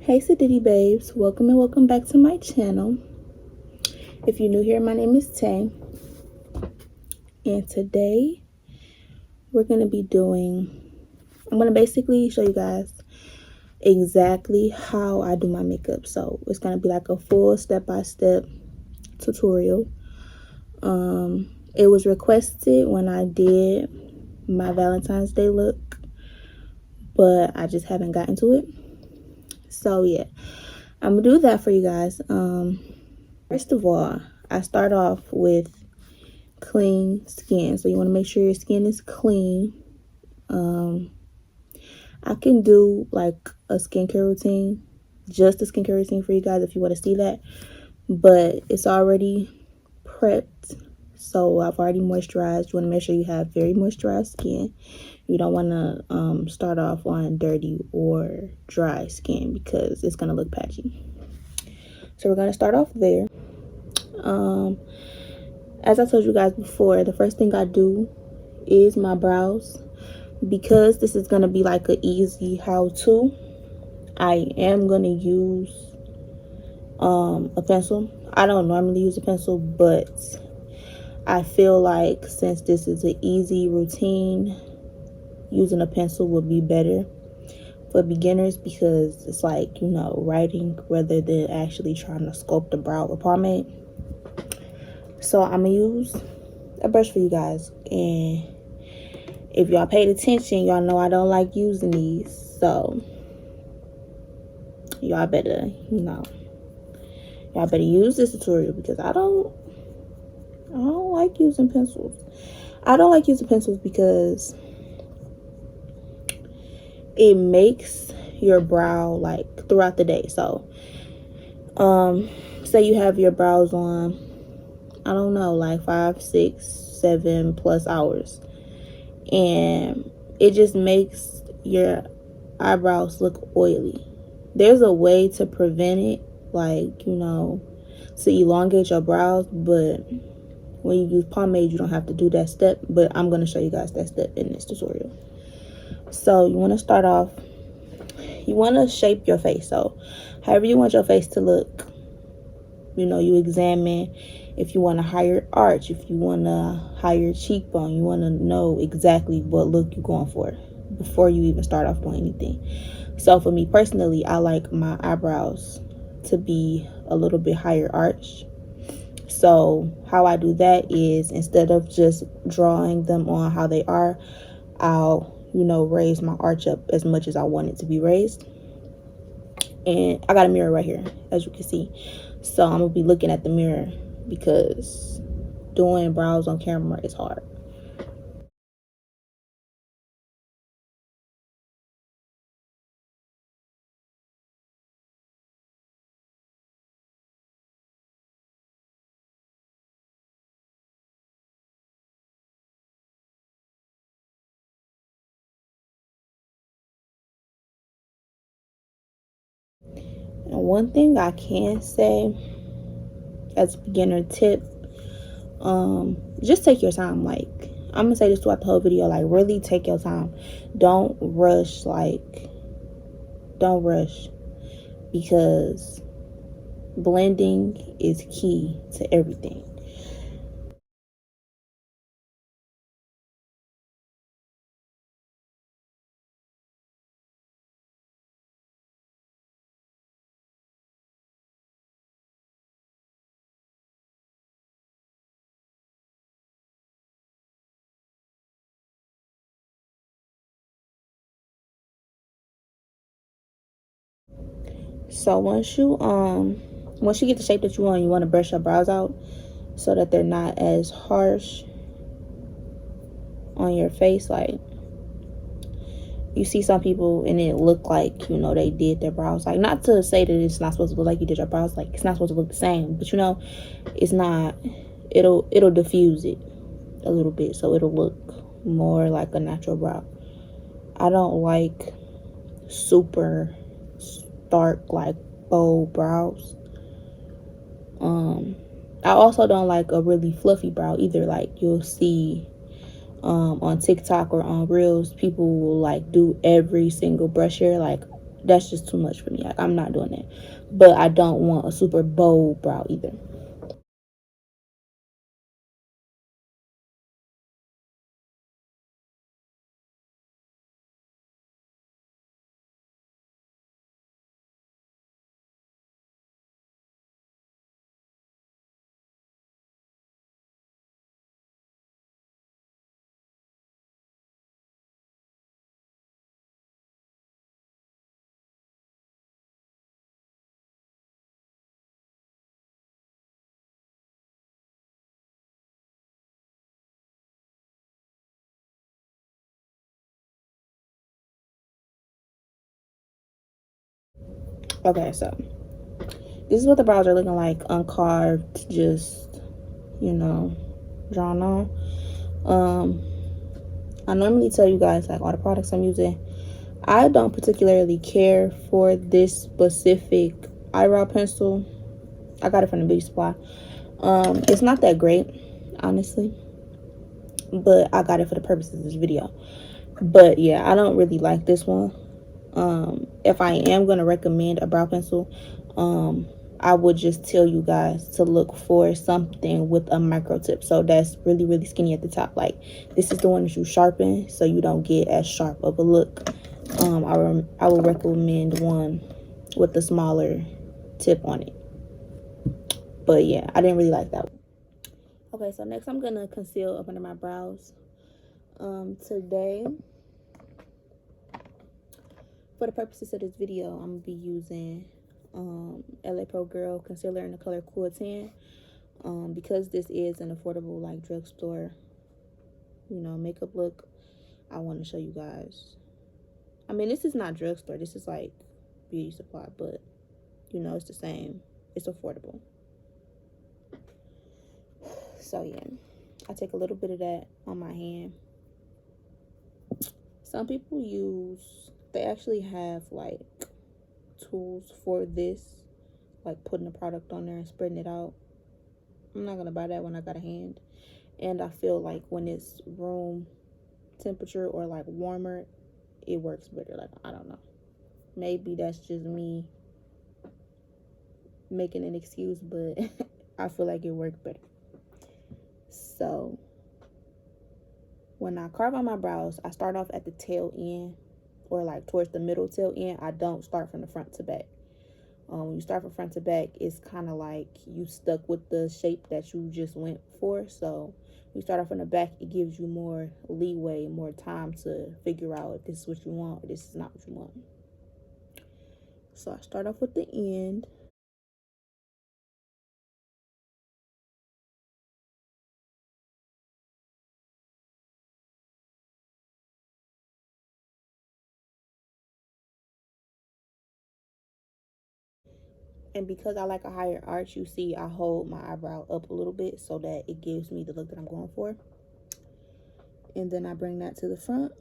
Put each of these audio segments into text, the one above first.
Hey Sadiddy babes, welcome and welcome back to my channel. If you're new here, my name is Tay, and today I'm going to basically show you guys exactly how I do my makeup. So it's going to be like a full step-by-step tutorial. It was requested when I did my Valentine's Day look, but I just haven't gotten to it. So yeah, I'm gonna do that for you guys. First of all, I start off with clean skin. So you want to make sure your skin is clean. I can do like a skincare routine, just a skincare routine for you guys if you want to see that, but it's already prepped. So I've already moisturized. You want to make sure you have very moisturized skin. You don't want to start off on dirty or dry skin because it's going to look patchy. So we're going to start off there. As I told you guys before, the first thing I do is my brows. Because this is going to be like an easy how-to, I am going to use a pencil. I don't normally use a pencil, but I feel like since this is an easy routine, using a pencil would be better for beginners because it's like, you know, writing rather than actually trying to sculpt the brow with pomade. So I'm going to use a brush for you guys, and if y'all paid attention, y'all know I don't like using these. So y'all better, y'all better use this tutorial because I don't like using pencils. I don't like using pencils because it makes your brow like throughout the day. So say you have your brows on, I don't know, like 5, 6, 7 plus hours, and it just makes your eyebrows look oily. There's a way to prevent it, like, you know, to elongate your brows, but when you use pomade, you don't have to do that step, but I'm going to show you guys that step in this tutorial. So you want to start off, you want to shape your face. So however you want your face to look, you know, you examine if you want a higher arch, if you want a higher cheekbone, you want to know exactly what look you're going for before you even start off doing anything. So for me personally, I like my eyebrows to be a little bit higher arched. So how I do that is, instead of just drawing them on how they are, I'll, you know, raise my arch up as much as I want it to be raised. And I got a mirror right here, as you can see. So I'm gonna be looking at the mirror because doing brows on camera is hard. And one thing I can say as a beginner tip, just take your time. Like, I'm gonna say this throughout the whole video, like, really take your time. Don't rush, don't rush, because blending is key to everything. So once you get the shape that you want, you want to brush your brows out so that they're not as harsh on your face. Like, you see some people and it look like, you know, they did their brows. Like, not to say that it's not supposed to look like you did your brows, like, it's not supposed to look the same, but you know, it's not. It'll diffuse it a little bit so it'll look more like a natural brow. I don't like super stark, like, bold brows. I also don't like a really fluffy brow either. Like, you'll see on TikTok or on Reels, people will like do every single brush hair, like that's just too much for me. Like, I'm not doing that. But I don't want a super bold brow either. Okay, so this is what the brows are looking like, uncarved, just, you know, drawn on. I normally tell you guys like all the products I'm using. I don't particularly care for this specific eyebrow pencil. I got it from the beauty supply. It's not that great, honestly, but I got it for the purposes of this video. But yeah, I don't really like this one. If I am going to recommend a brow pencil, I would just tell you guys to look for something with a micro tip. So that's really, really skinny at the top. Like, this is the one that you sharpen so you don't get as sharp of a look. I would recommend one with the smaller tip on it. But yeah, I didn't really like that one. Okay, so next I'm going to conceal up under my brows. Today, for the purposes of this video, I'm going to be using LA Pro Girl concealer in the color Cool Tan. Because this is an affordable, like, drugstore, you know, makeup look, I want to show you guys. I mean, this is not drugstore. This is like beauty supply, but you know, it's the same. It's affordable. So yeah, I take a little bit of that on my hand. Some people they actually have like tools for this, like putting the product on there and spreading it out. I'm not gonna buy that when I got a hand. And I feel like when it's room temperature or like warmer, it works better. Like, I don't know, maybe that's just me making an excuse, but I feel like it worked better. So when I carve on my brows, I start off at the tail end, or like towards the middle tail end. I don't start from the front to back. When you start from front to back, it's kind of like you stuck with the shape that you just went for. So you start off from the back, it gives you more leeway, more time to figure out if this is what you want or this is not what you want. So I start off with the end. And because I like a higher arch, you see I hold my eyebrow up a little bit so that it gives me the look that I'm going for. And then I bring that to the front.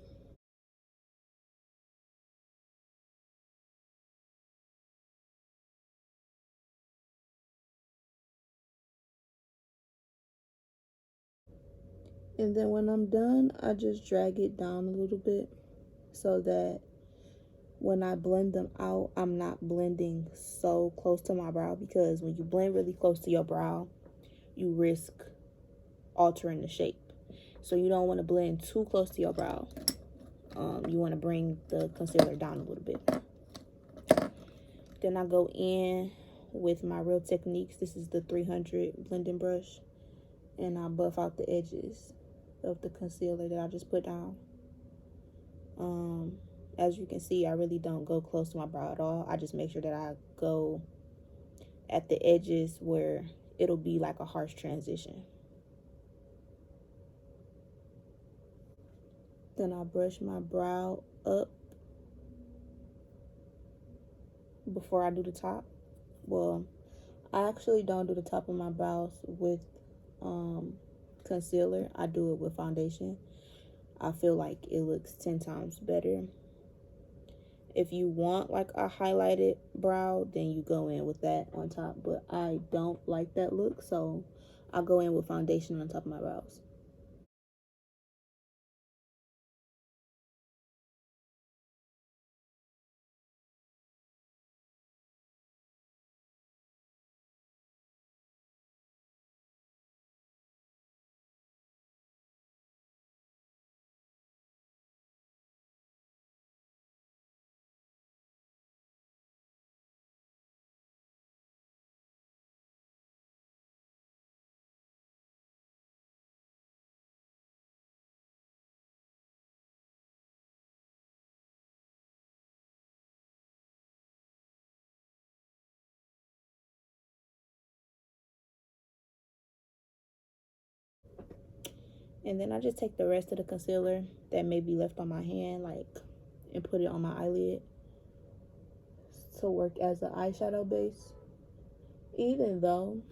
And then when I'm done, I just drag it down a little bit so that when I blend them out, I'm not blending so close to my brow, because when you blend really close to your brow, you risk altering the shape. So you don't want to blend too close to your brow. You want to bring the concealer down a little bit. Then I go in with my Real Techniques. This is the 300 blending brush. And I buff out the edges of the concealer that I just put down. As you can see, I really don't go close to my brow at all. I just make sure that I go at the edges where it'll be like a harsh transition. Then I brush my brow up before I do the top. Well, I actually don't do the top of my brows with concealer. I do it with foundation. I feel like it looks 10 times better. If you want like a highlighted brow, then you go in with that on top. But I don't like that look, so I go in with foundation on top of my brows. And then I just take the rest of the concealer that may be left on my hand, like, and put it on my eyelid to work as an eyeshadow base. Even though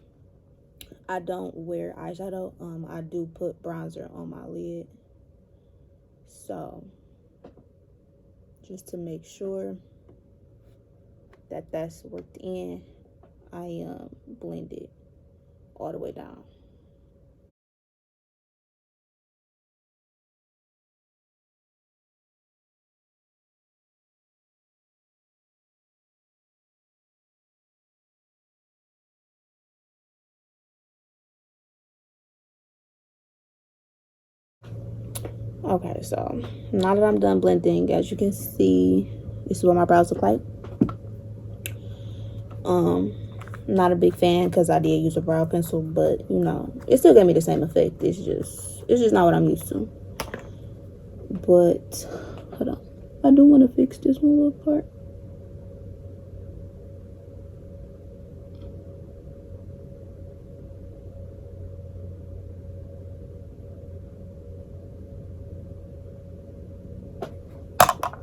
I don't wear eyeshadow, I do put bronzer on my lid. So just to make sure that that's worked in, I blend it all the way down. Okay, so now that I'm done blending, as you can see, this is what my brows look like. Not a big fan because I did use a brow pencil, but you know, it still gave me the same effect. It's just not what I'm used to. But hold on, I do want to fix this one little part.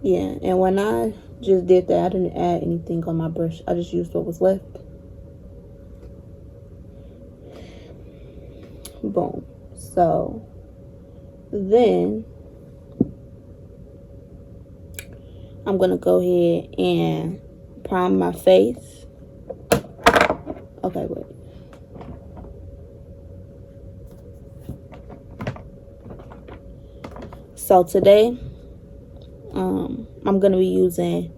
Yeah, and when I just did that, I didn't add anything on my brush. I just used what was left. Boom. So then I'm gonna go ahead and prime my face. Okay, wait. So today, I'm gonna be using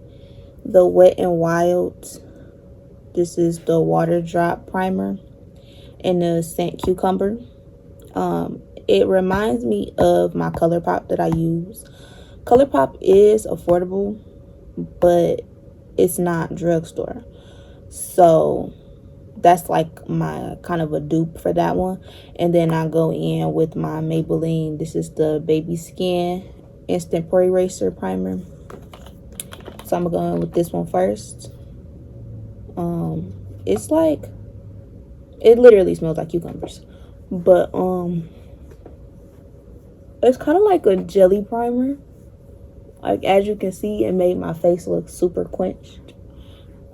the Wet n Wild. This is the water drop primer in the scent cucumber. It reminds me of my ColourPop that I use. ColourPop is affordable, but it's not drugstore. So that's like my kind of a dupe for that one. And then I go in with my Maybelline. This is the Baby Skin Instant Pore Eraser Primer. So I'm going with this one first. It's like, it literally smells like cucumbers, but it's kind of like a jelly primer. Like, as you can see, it made my face look super quenched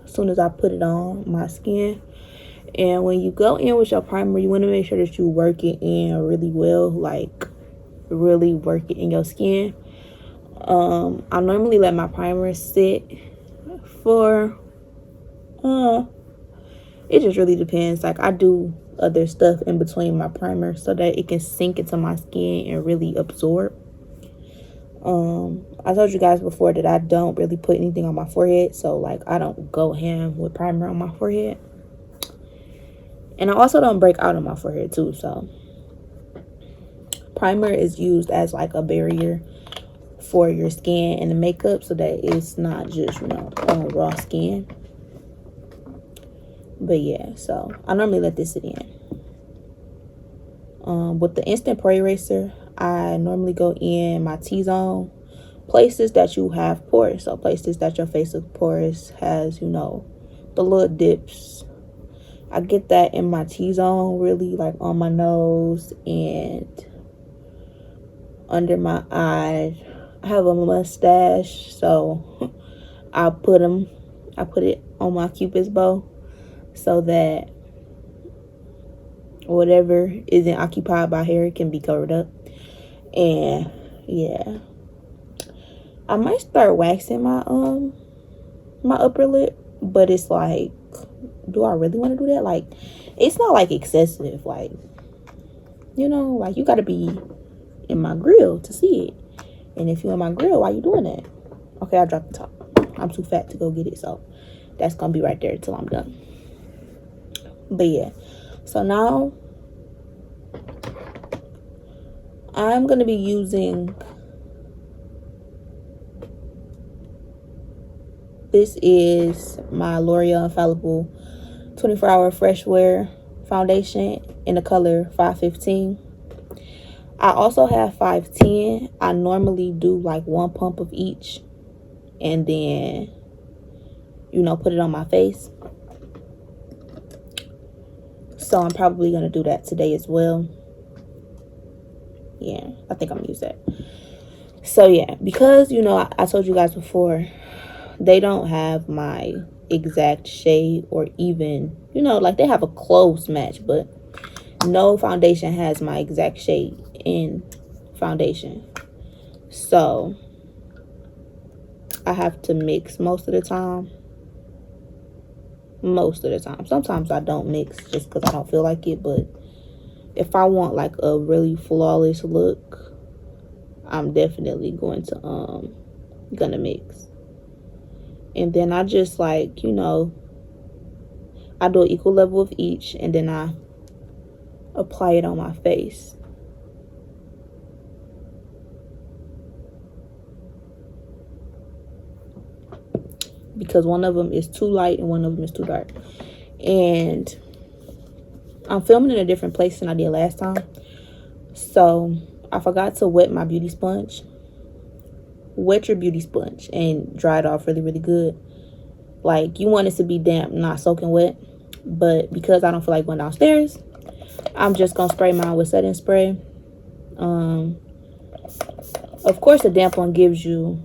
as soon as I put it on my skin. And when you go in with your primer, you want to make sure that you work it in really well, like really work it in your skin. I normally let my primer sit for it just really depends. Like, I do other stuff in between my primer so that it can sink into my skin and really absorb. I told you guys before that I don't really put anything on my forehead, so like I don't go ham with primer on my forehead. And I also don't break out on my forehead too, so primer is used as like a barrier for your skin and the makeup so that it's not just, you know, on raw skin. But yeah, so I normally let this sit in. With the Instant Pore Eraser, I normally go in my T-zone, places that you have pores. So places that your face is porous, has, you know, the little dips. I get that in my T-zone, really, like on my nose and under my eye. I have a mustache, so I put it on my Cupid's bow so that whatever isn't occupied by hair can be covered up. And yeah, I might start waxing my my upper lip, but it's like, do I really want to do that? Like, it's not like excessive, like, you know, like you got to be in my grill to see it. And if you're in my grill, why you doing that? Okay, I dropped the top. I'm too fat to go get it, so that's gonna be right there till I'm done. But yeah, so now I'm gonna be using, this is my L'Oreal Infallible 24-hour fresh wear foundation in the color 515. I also have 510. I normally do like one pump of each and then, you know, put it on my face. So I'm probably going to do that today as well. Yeah, I think I'm gonna use that. So yeah, because you know, I told you guys before, they don't have my exact shade, or even, you know, like they have a close match, but no foundation has my exact shade in foundation. So I have to mix most of the time. Sometimes I don't mix just because I don't feel like it, but if I want like a really flawless look, I'm definitely gonna mix. And then I just, like, you know, I do an equal level of each, and then I apply it on my face. Because one of them is too light and one of them is too dark. And I'm filming in a different place than I did last time. So I forgot to wet my beauty sponge. Wet your beauty sponge and dry it off really, really good. Like, you want it to be damp, not soaking wet. But because I don't feel like going downstairs, I'm just going to spray mine with setting spray. Of course, the damp one gives you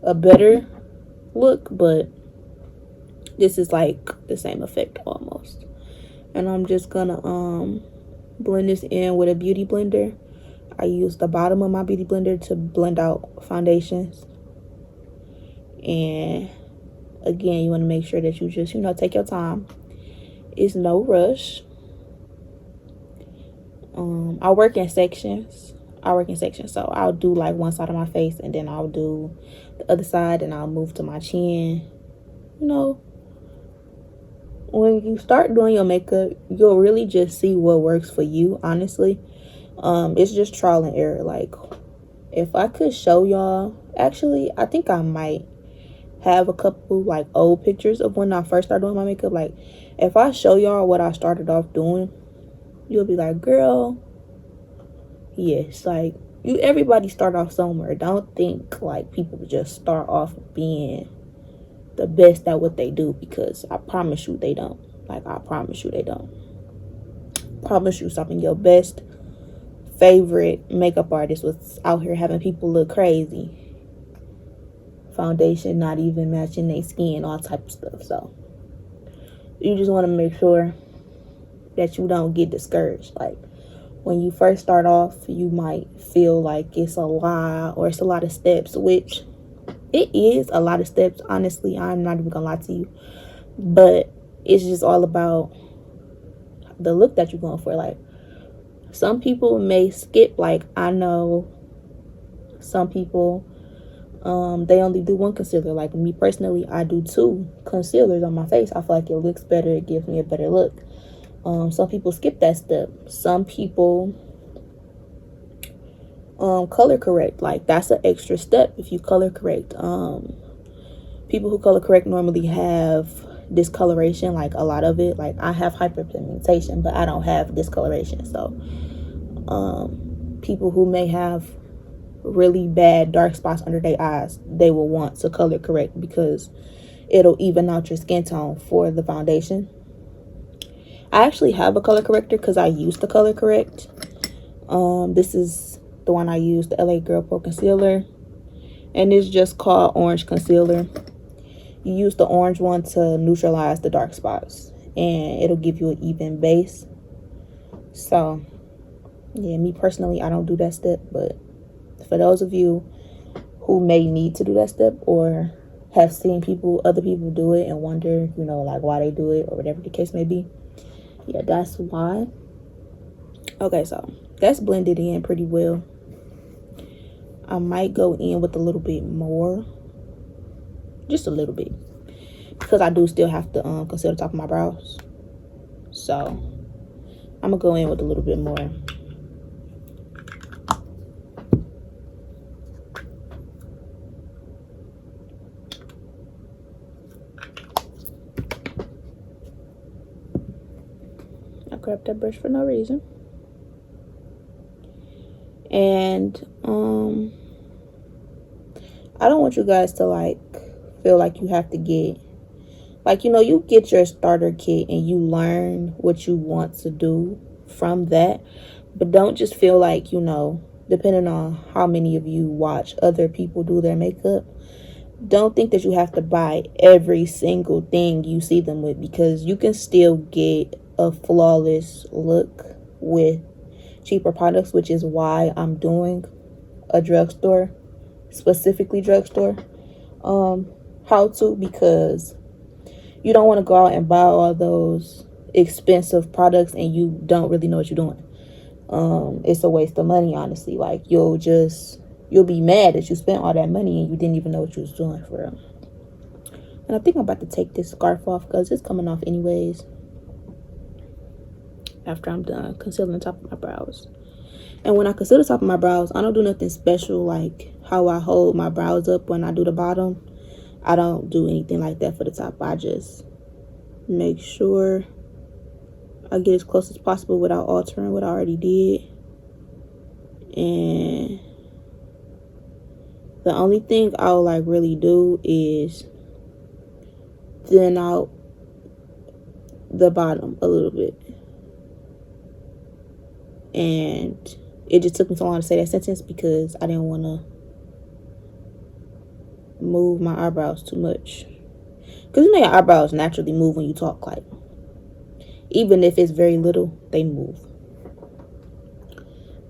a better look, but this is like the same effect almost. And I'm just gonna blend this in with a beauty blender. I use the bottom of my beauty blender to blend out foundations. And again, you want to make sure that you just, you know, take your time. It's no rush. I work in sections. So I'll do like one side of my face, and then I'll do the other side, and I'll move to my chin. You know, when you start doing your makeup, you'll really just see what works for you, honestly. It's just trial and error. Like, if I could show y'all, actually, I think I might have a couple like old pictures of when I first started doing my makeup. Like, if I show y'all what I started off doing, you'll be like, girl, yes. Like, everybody start off somewhere. Don't think like people just start off being the best at what they do, because I promise you they don't. Like, I promise you they don't. Promise you something. Your best favorite makeup artist was out here having people look crazy. Foundation not even matching their skin, all type of stuff. So you just want to make sure that you don't get discouraged. Like, when you first start off, you might feel like it's a lot, or it's a lot of steps, which it is a lot of steps. Honestly, I'm not even gonna lie to you, but it's just all about the look that you're going for. Like, some people may skip. Like, I know some people, they only do one concealer. Like, me personally, I do 2 concealers on my face. I feel like it looks better. It gives me a better look. Some people skip that step. Some people color correct. Like, that's an extra step if you color correct. People who color correct normally have discoloration, like a lot of it. Like, I have hyperpigmentation, but I don't have discoloration. So people who may have really bad dark spots under their eyes, they will want to color correct because it'll even out your skin tone for the foundation. I actually have a color corrector because I used to color correct. This is the one I use, the LA Girl Pro Concealer, and it's just called Orange Concealer. You use the orange one to neutralize the dark spots, and it'll give you an even base. So yeah, me personally, I don't do that step, but for those of you who may need to do that step, or have seen other people do it and wonder, you know, like why they do it or whatever the case may be, yeah, that's why. Okay, so that's blended in pretty well. I might go in with a little bit more, just a little bit, because I do still have to conceal the top of my brows. So I'm gonna go in with a little bit more. I grabbed that brush for no reason. And I don't want you guys to like feel like you have to get, like, you know, you get your starter kit and you learn what you want to do from that, but don't just feel like, you know, depending on how many of you watch other people do their makeup, don't think that you have to buy every single thing you see them with, because you can still get a flawless look with cheaper products, which is why I'm doing a drugstore, specifically drugstore how to, because you don't want to go out and buy all those expensive products and you don't really know what you're doing. It's a waste of money, honestly. Like, you'll be mad that you spent all that money and you didn't even know what you was doing, for real. And I think I'm about to take this scarf off because it's coming off anyways after I'm done concealing the top of my brows. And when I conceal the top of my brows, I don't do nothing special like how I hold my brows up when I do the bottom. I don't do anything like that for the top. I just make sure I get as close as possible without altering what I already did. And the only thing I'll like really do is thin out the bottom a little bit. And it just took me so long to say that sentence because I didn't want to move my eyebrows too much. Because you know your eyebrows naturally move when you talk. Like, even if it's very little, they move.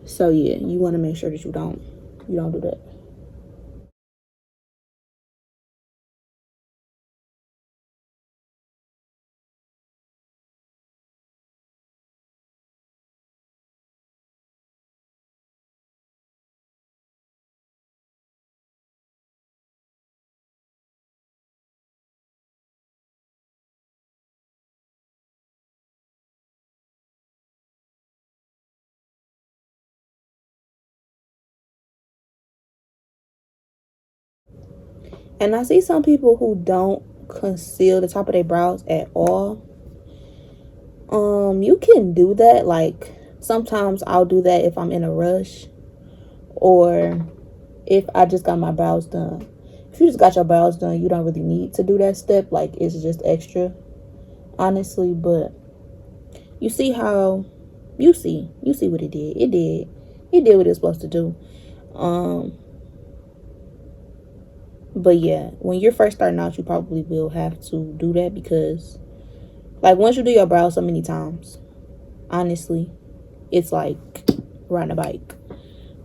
So yeah, you want to make sure that you don't do that. And I see some people who don't conceal the top of their brows at all. You can do that. Like, sometimes I'll do that if I'm in a rush or if I just got my brows done. If you just got your brows done, you don't really need to do that step. Like, it's just extra, honestly. But you see how you see what it did. It did what it's supposed to do. But yeah, when you're first starting out, you probably will have to do that because, like, once you do your brows so many times, honestly, it's like riding a bike.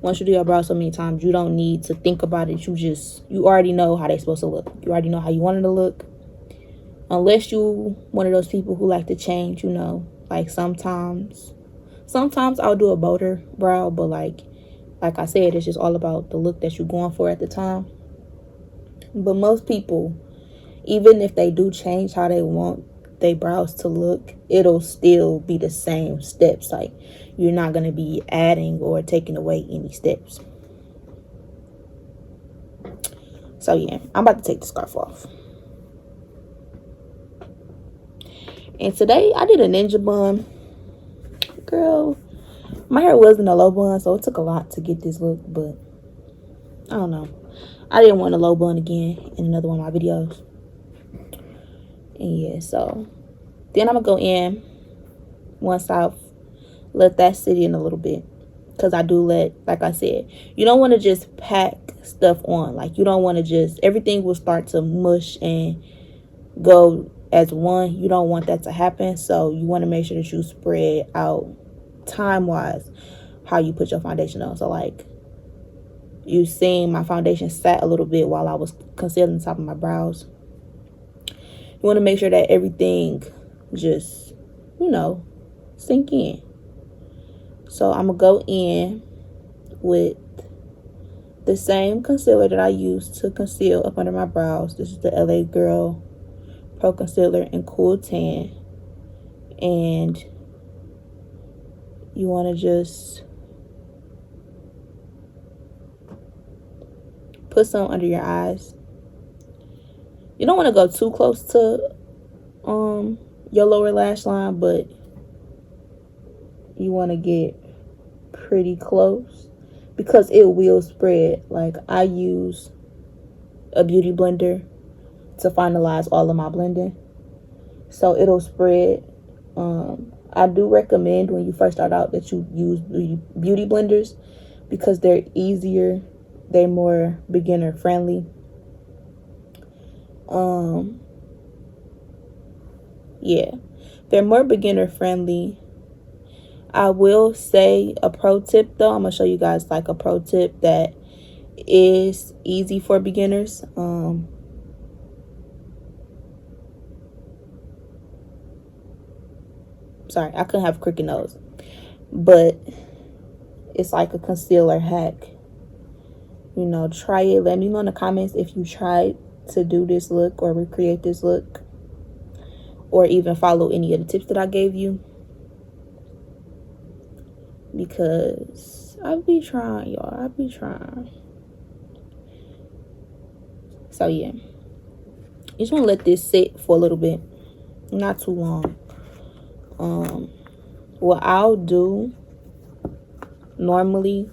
Once you do your brows so many times, you don't need to think about it. You already know how they're supposed to look. You already know how you want it to look. Unless you one of those people who like to change, you know. Like, sometimes I'll do a bolder brow, but like I said, it's just all about the look that you're going for at the time. But most people, even if they do change how they want their brows to look, it'll still be the same steps. Like, you're not going to be adding or taking away any steps. So yeah, I'm about to take the scarf off. And today I did a ninja bun. Girl, my hair wasn't a low bun, so it took a lot to get this look, but I don't know. I didn't want a low bun again in another one of my videos. And yeah, so then I'm gonna go in once I've let that sit in a little bit, because I do like I said, you don't want to just pack stuff on. Like, you don't want to just, everything will start to mush and go as one. You don't want that to happen. So you want to make sure that you spread out time wise how you put your foundation on. So like, you seen my foundation sat a little bit while I was concealing the top of my brows. You want to make sure that everything just, you know, sink in. So I'm going to go in with the same concealer that I used to conceal up under my brows. This is the LA Girl Pro Concealer in Cool Tan. And you want to just put some under your eyes. You don't want to go too close to your lower lash line, but you want to get pretty close because it will spread. Like, I use a beauty blender to finalize all of my blending, so it'll spread. I do recommend when you first start out that you use beauty blenders, because they're easier. They're more beginner friendly. Yeah, they're more beginner friendly. I will say a pro tip though. I'm gonna show you guys like a pro tip that is easy for beginners. Sorry, I couldn't have a crooked nose, but it's like a concealer hack. You know, try it. Let me know in the comments if you tried to do this look or recreate this look, or even follow any of the tips that I gave you, because I be trying, y'all. I be trying. So yeah, you just want to let this sit for a little bit, not too long. What I'll do normally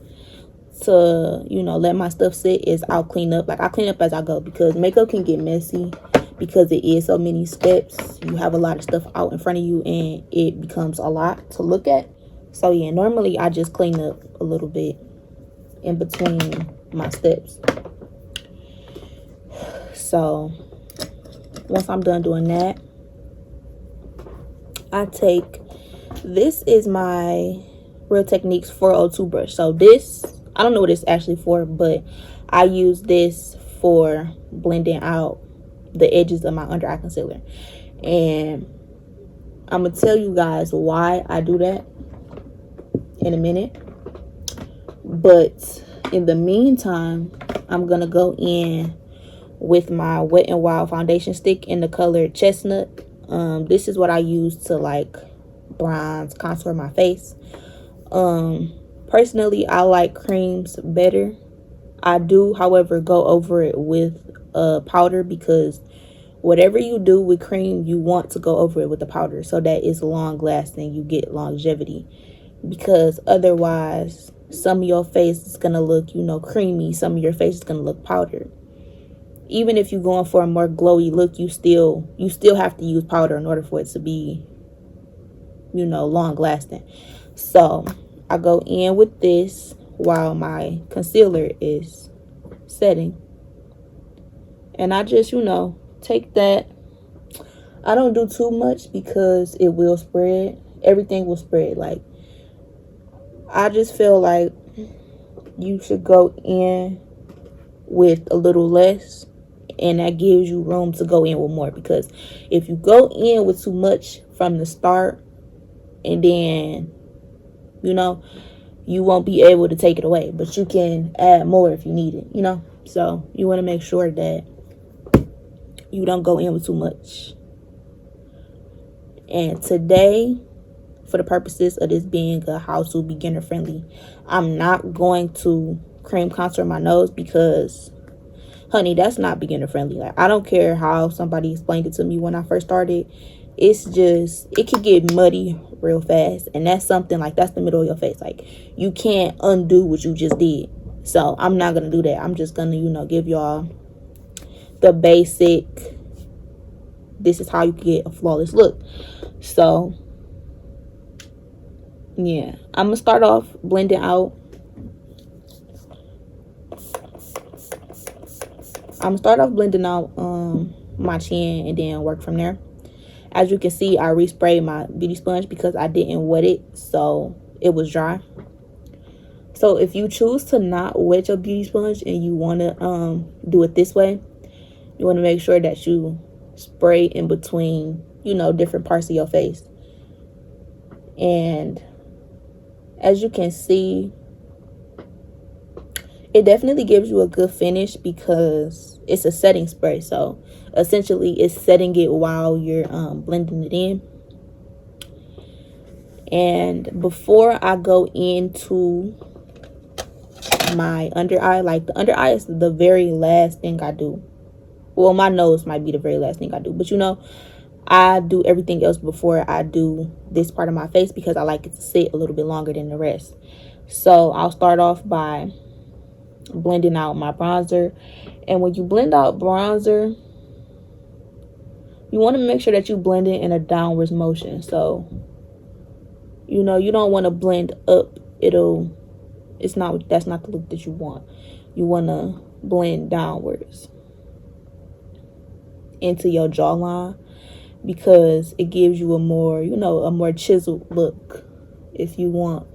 to, you know, let my stuff sit is I'll clean up. Like, I clean up as I go, because makeup can get messy because it is so many steps. You have a lot of stuff out in front of you and it becomes a lot to look at. So yeah, normally I just clean up a little bit in between my steps. So once I'm done doing that, I take, this is my Real Techniques 402 brush. So this, I don't know what it's actually for, but I use this for blending out the edges of my under eye concealer. And I'm gonna tell you guys why I do that in a minute. But in the meantime, I'm gonna go in with my Wet n Wild foundation stick in the color Chestnut. This is what I use to like bronze, contour my face. Personally, I like creams better. I do, however, go over it with powder, because whatever you do with cream, you want to go over it with the powder so that it's long lasting, you get longevity. Because otherwise, some of your face is gonna look, you know, creamy, some of your face is gonna look powdered. Even if you're going for a more glowy look, you still have to use powder in order for it to be, you know, long lasting. So I go in with this while my concealer is setting, and I just, you know, take that. I don't do too much because it will spread. Everything will spread. Like, I just feel like you should go in with a little less, and that gives you room to go in with more. Because if you go in with too much from the start, and then, you know, you won't be able to take it away, but you can add more if you need it, you know. So you want to make sure that you don't go in with too much. And today, for the purposes of this being a how-to beginner friendly, I'm not going to cream contour my nose, because honey, that's not beginner friendly. Like, I don't care how somebody explained it to me when I first started. It's just, it can get muddy real fast, and that's something like, that's the middle of your face. Like, you can't undo what you just did. So I'm not gonna do that. I'm just gonna, you know, give y'all the basic, this is how you get a flawless look. So yeah, I'm gonna start off blending out. My chin, and then work from there. As you can see, I resprayed my beauty sponge because I didn't wet it, so it was dry. So if you choose to not wet your beauty sponge and you want to do it this way, you want to make sure that you spray in between, you know, different parts of your face. And as you can see, it definitely gives you a good finish because it's a setting spray. So essentially it's setting it while you're blending it in. And before I go into my under eye, like, the under eye is the very last thing I do. Well, my nose might be the very last thing I do, but you know, I do everything else before I do this part of my face because I like it to sit a little bit longer than the rest. So I'll start off by blending out my bronzer. And when you blend out bronzer, you want to make sure that you blend it in a downwards motion. So, you know, you don't want to blend up, it'll that's not the look that you want. You want to blend downwards into your jawline, because it gives you a more, a more chiseled look. If you want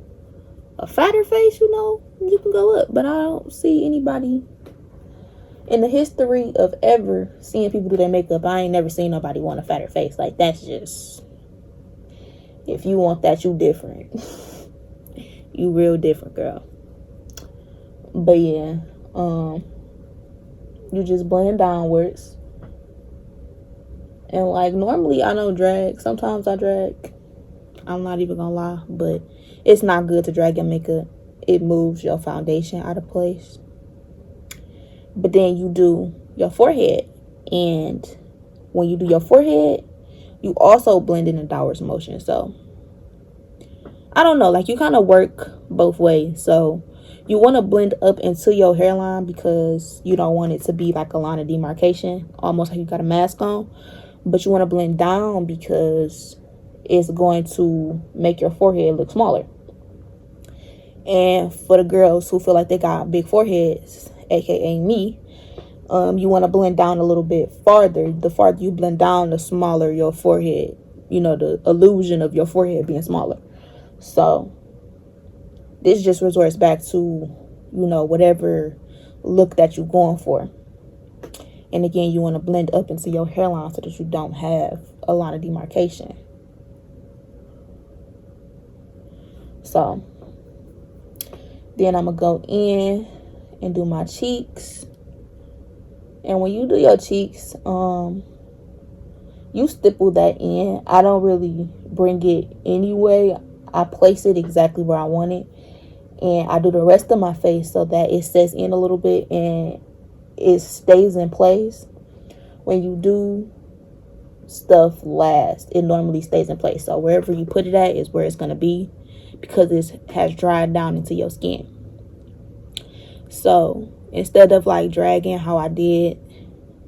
a fatter face, you can go up. But I don't see anybody in the history of ever seeing people do their makeup. I ain't never seen nobody want a fatter face. Like, that's just, if you want that, you different. You real different, girl. But yeah, you just blend downwards. And like, normally I don't drag. Sometimes I drag. I'm not even gonna lie, but it's not good to drag your makeup. It moves your foundation out of place. But then you do your forehead, and when you do your forehead, you also blend in a downwards motion. So I don't know, like, you kind of work both ways. So you want to blend up into your hairline, because you don't want it to be like a line of demarcation, almost like you got a mask on. But you want to blend down because it's going to make your forehead look smaller. And for the girls who feel like they got big foreheads, aka me, you want to blend down a little bit farther. The farther you blend down, the smaller your forehead, the illusion of your forehead being smaller. So this just resorts back to, whatever look that you're going for. And again, you want to blend up into your hairline so that you don't have a lot of demarcation. So then I'm going to go in and do my cheeks. And when you do your cheeks, you stipple that in. I don't really bring it anyway. I place it exactly where I want it. And I do the rest of my face so that it sets in a little bit and it stays in place. When you do stuff last, it normally stays in place. So wherever you put it at is where it's going to be, because it has dried down into your skin. So instead of like dragging how I did,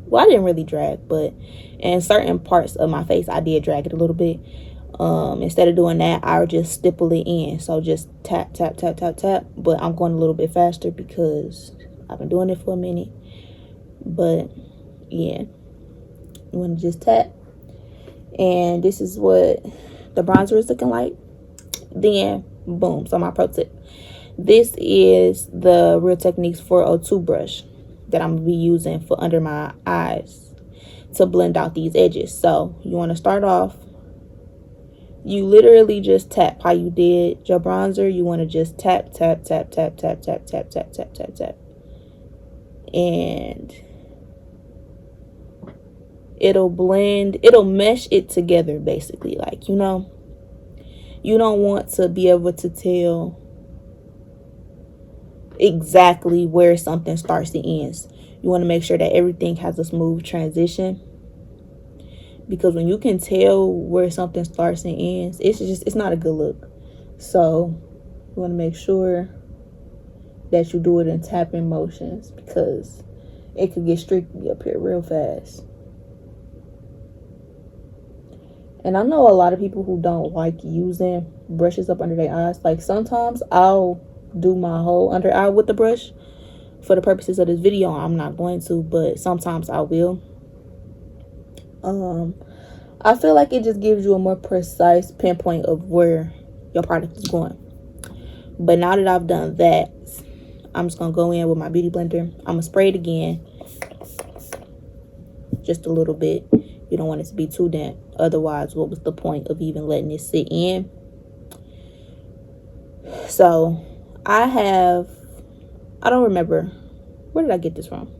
well, I didn't really drag, but in certain parts of my face I did drag it a little bit. Instead of doing that, I would just stipple it in. So just tap, tap, tap, tap, tap. But I'm going a little bit faster because I've been doing it for a minute. But yeah, you want to just tap. And this is what the bronzer is looking like. Then boom. So my pro tip, this is the Real Techniques 402 brush that I'm gonna be using for under my eyes to blend out these edges. So you want to start off, you literally just tap how you did your bronzer. You want to just tap, tap, tap, tap, tap, tap, tap, tap, tap, tap, tap, and it'll blend, it'll mesh it together basically. Like, you don't want to be able to tell exactly where something starts and ends. You want to make sure that everything has a smooth transition, because when you can tell where something starts and ends, it's not a good look. So you want to make sure that you do it in tapping motions, because it could get streaky up here real fast. And I know a lot of people who don't like using brushes up under their eyes. Like, sometimes I'll do my whole under eye with the brush. For the purposes of this video, I'm not going to, but sometimes I will. I feel like it just gives you a more precise pinpoint of where your product is going. But now that I've done that, I'm just gonna go in with my beauty blender. I'm gonna spray it again, just a little bit. You don't want it to be too damp, otherwise what was the point of even letting it sit in? So I don't remember, where did I get this from?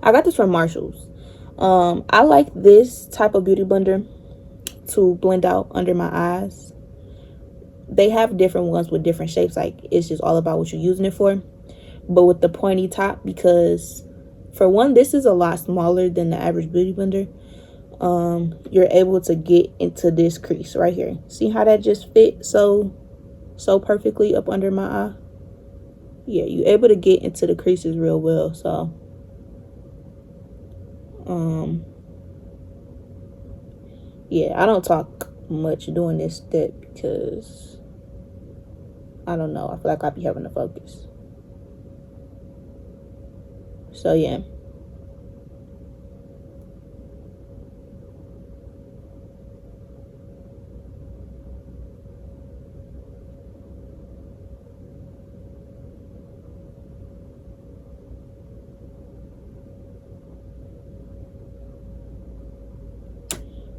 I got this from Marshall's. I like this type of beauty blender to blend out under my eyes. They have different ones with different shapes. Like, it's just all about what you're using it for. But with the pointy top, because for one, this is a lot smaller than the average beauty blender. You're able to get into this crease right here. See how that just fit so perfectly up under my eye? Yeah, you're able to get into the creases real well. So yeah, I don't talk much doing this step because I don't know. I feel like I be having to focus. So yeah.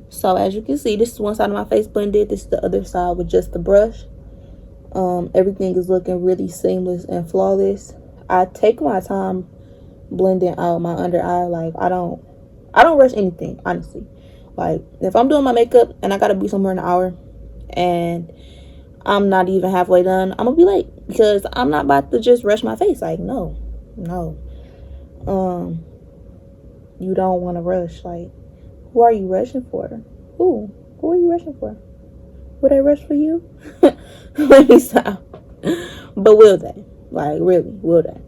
So as you can see, this is one side of my face blended. This is the other side with just the brush. Everything is looking really seamless and flawless. I take my time blending out my under eye. Like I don't rush anything, honestly. Like if I'm doing my makeup and I gotta be somewhere in an hour and I'm not even halfway done, I'm gonna be late because I'm not about to just rush my face. Like no. You don't want to rush. Like who are you rushing for? Who are you rushing for? Would I rush for you? Let me stop. But will they? Like really, will they?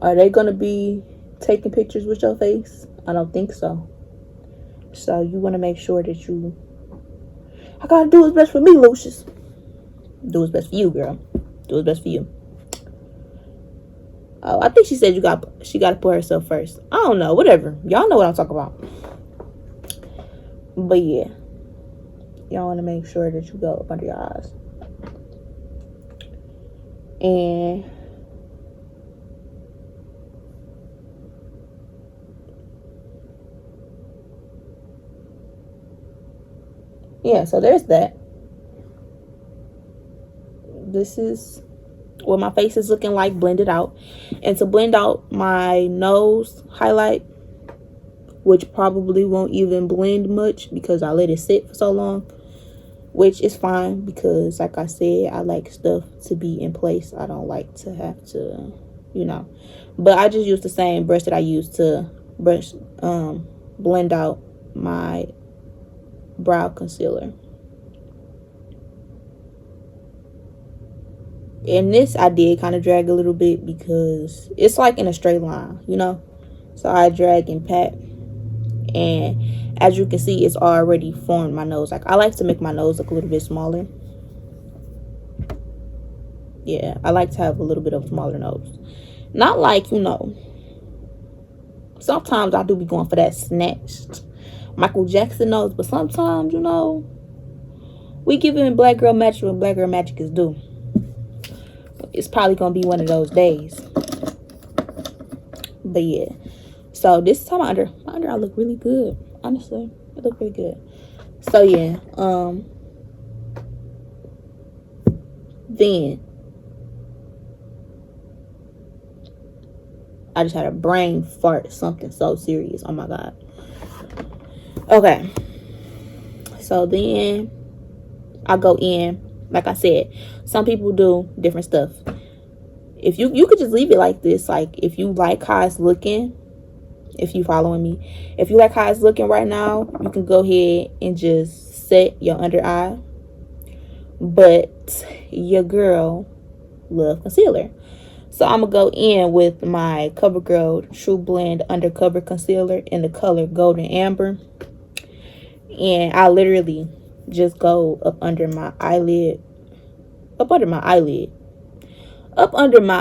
Are they gonna be taking pictures with your face? I don't think so. So you want to make sure that I gotta do what's best for me, Lucius. Do what's best for you, girl. Do what's best for you. Oh, I think she said she got to put herself first. I don't know. Whatever. Y'all know what I'm talking about. But yeah. Y'all want to make sure that you go up under your eyes. And yeah, so there's that. This is what my face is looking like blended out. And to blend out my nose highlight, which probably won't even blend much because I let it sit for so long, which is fine because like I said, I like stuff to be in place. I don't like to have to, but I just use the same brush that I use to blend out my brow concealer. And this I did kind of drag a little bit because it's like in a straight line, so I drag and pat, and as you can see, it's already formed my nose. Like I like to make my nose look a little bit smaller. Yeah, I like to have a little bit of a smaller nose. Not like, sometimes I do be going for that snatched Michael Jackson nose, but sometimes, we giving Black Girl Magic what Black Girl Magic is due. It's probably gonna be one of those days. But yeah, so this is how my under eye look really good. Honestly, it look really good. So yeah, then I just had a brain fart, something so serious. Oh my god. Okay, so then I go in. Like I said, some people do different stuff. If you could just leave it like this. Like if you like how it's looking, if you following me, if you like how it's looking right now, you can go ahead and just set your under eye. But your girl love concealer, so I'm gonna go in with my CoverGirl True Blend Undercover Concealer in the color Golden Amber, and I literally just go up under my eyelid, up under my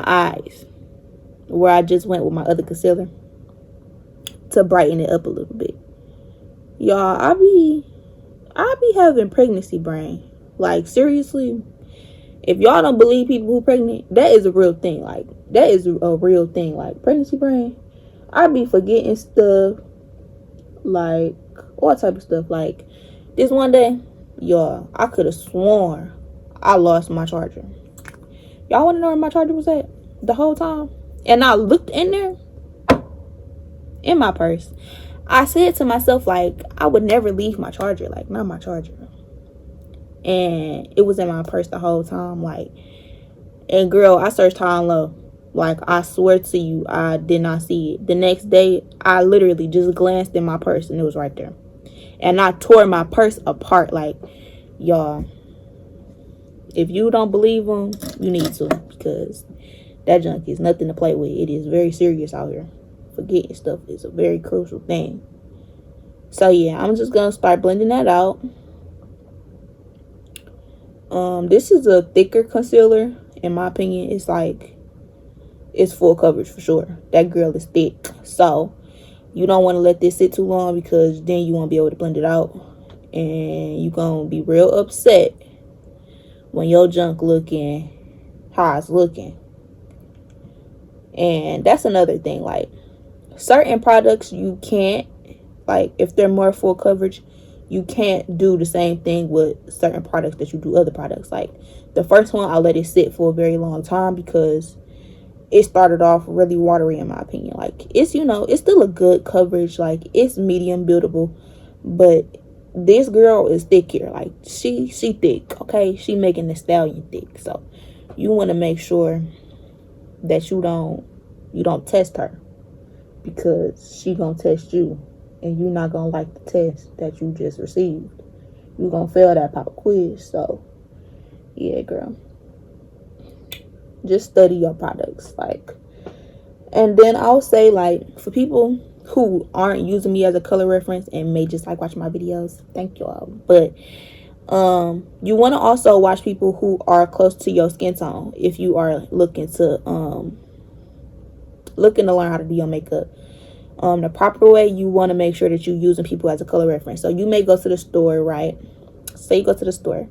eyes, where I just went with my other concealer to brighten it up a little bit. Y'all, I be having pregnancy brain. Like seriously, if y'all don't believe people who pregnant, that is a real thing. Like that is a real thing. Like pregnancy brain, I be forgetting stuff, like all type of stuff. Like this one day, y'all, I could have sworn I lost my charger. Y'all want to know where my charger was at the whole time? And I looked in there, in my purse. I said to myself, like, I would never leave my charger. Like, not my charger. And it was in my purse the whole time. Like, and girl, I searched high and low. Like, I swear to you, I did not see it. The next day, I literally just glanced in my purse and it was right there. And I tore my purse apart. Like, y'all, if you don't believe them, you need to, because that junk is nothing to play with. It is very serious out here. Forgetting stuff is a very crucial thing. So yeah, I'm just gonna start blending that out. This is a thicker concealer. In my opinion, it's like, it's full coverage for sure. That girl is thick. So you don't want to let this sit too long, because then you won't be able to blend it out. And you gonna be real upset when your junk looking how it's looking. And that's another thing. Like, certain products you can't, like, if they're more full coverage, you can't do the same thing with certain products that you do other products. Like, the first one, I let it sit for a very long time because it started off really watery, in my opinion. Like, it's, you know, it's still a good coverage. Like, it's medium buildable, but this girl is thick here. Like, she thick, okay? She making the stallion thick. So you want to make sure that you don't test her, because she gonna test you, and you're not gonna like the test that you just received. You're gonna fail that pop quiz. So yeah, girl, just study your products. Like, and then I'll say, like, for people who aren't using me as a color reference and may just like watching my videos, thank y'all, but you want to also watch people who are close to your skin tone if you are looking to learn how to do your makeup the proper way. You want to make sure that you're using people as a color reference. So you may go to the store, right? Say you go to the store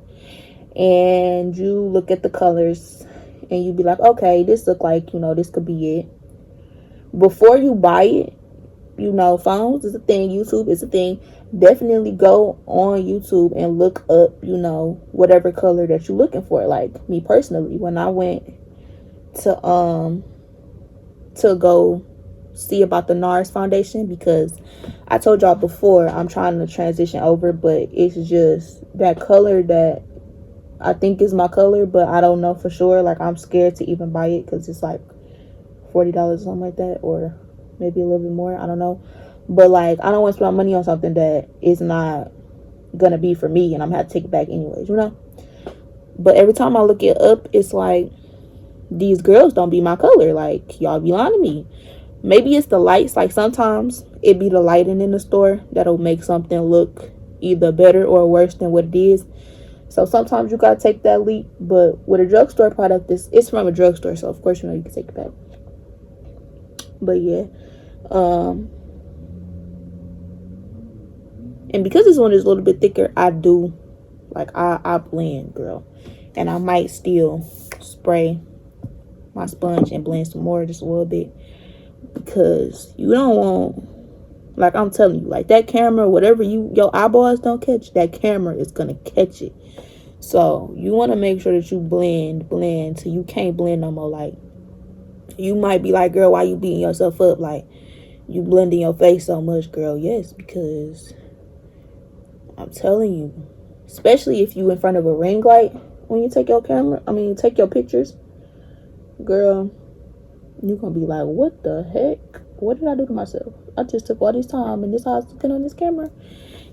and you look at the colors and you be like, okay, this look like, you know, this could be it. Before you buy it, you know, phones is a thing, YouTube is a thing. Definitely go on YouTube and look up, you know, whatever color that you're looking for. Like, me personally, when I went to go see about the NARS foundation, because I told y'all before I'm trying to transition over, but it's just that color that I think is my color, but I don't know for sure. Like, I'm scared to even buy it because it's like $40 or something like that, or maybe a little bit more, I don't know. But like, I don't want to spend money on something that is not gonna be for me, and I'm gonna have to take it back anyways, you know. But every time I look it up, it's like, these girls don't be my color. Like, y'all be lying to me. Maybe it's the lights. Like, sometimes it be the lighting in the store that'll make something look either better or worse than what it is. So sometimes you gotta take that leap. But with a drugstore product, it's from a drugstore, so of course, you know, you can take it back. But yeah, and because this one is a little bit thicker, I do, like, I blend, girl. And I might still spray my sponge and blend some more, just a little bit, because you don't want, like, I'm telling you, like, that camera, whatever your eyeballs don't catch, that camera is gonna catch it. So you want to make sure that you blend till you can't blend no more. Like, you might be like, girl, why you beating yourself up? Like, you blending your face so much, girl. Yes, because I'm telling you, especially if you in front of a ring light when you take your take your pictures, girl, you gonna be like, what the heck? What did I do to myself? I just took all this time, and this how it's looking on this camera.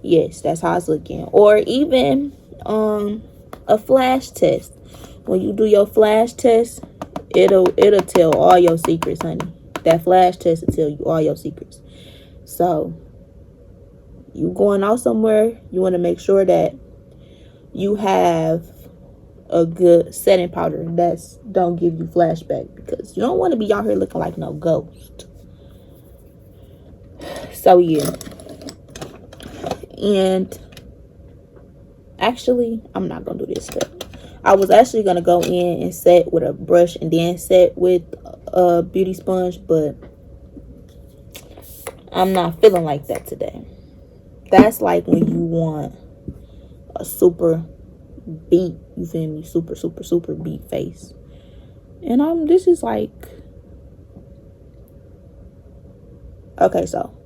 Yes, that's how it's looking. Or even a flash test. When you do your flash test, it'll tell all your secrets, honey. That flash test will tell you all your secrets. So you going out somewhere, you want to make sure that you have a good setting powder that's don't give you flashback, because you don't want to be out here looking like no ghost. So yeah, and actually, I'm not gonna do this stuff. I was actually gonna go in and set with a brush and then set with a beauty sponge, but I'm not feeling like that today. That's like when you want a super beat, you feel me, super beat face. And this is like, okay, so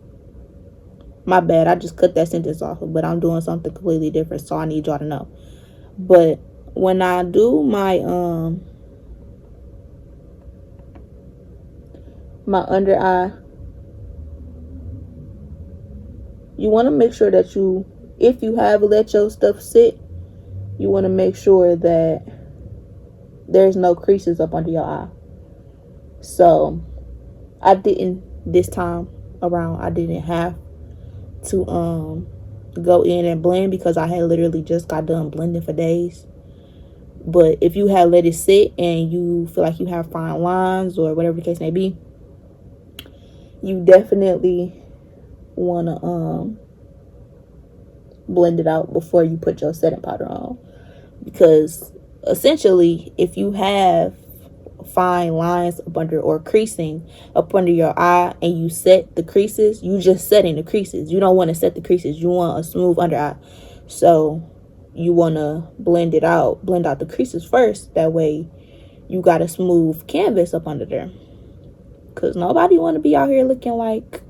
my bad, I just cut that sentence off, but I'm doing something completely different, so I need y'all to know. But when I do my under eye, you want to make sure that if you have let your stuff sit, you want to make sure that there's no creases up under your eye. So I didn't this time around. I didn't have to go in and blend, because I had literally just got done blending for days. But if you have let it sit and you feel like you have fine lines or whatever the case may be, you definitely want to blend it out before you put your setting powder on. Because essentially, if you have fine lines up under or creasing up under your eye and you set the creases, you just setting the creases. You don't want to set the creases. You want a smooth under eye. So you want to blend out the creases first. That way you got a smooth canvas up under there. Because nobody want to be out here looking like,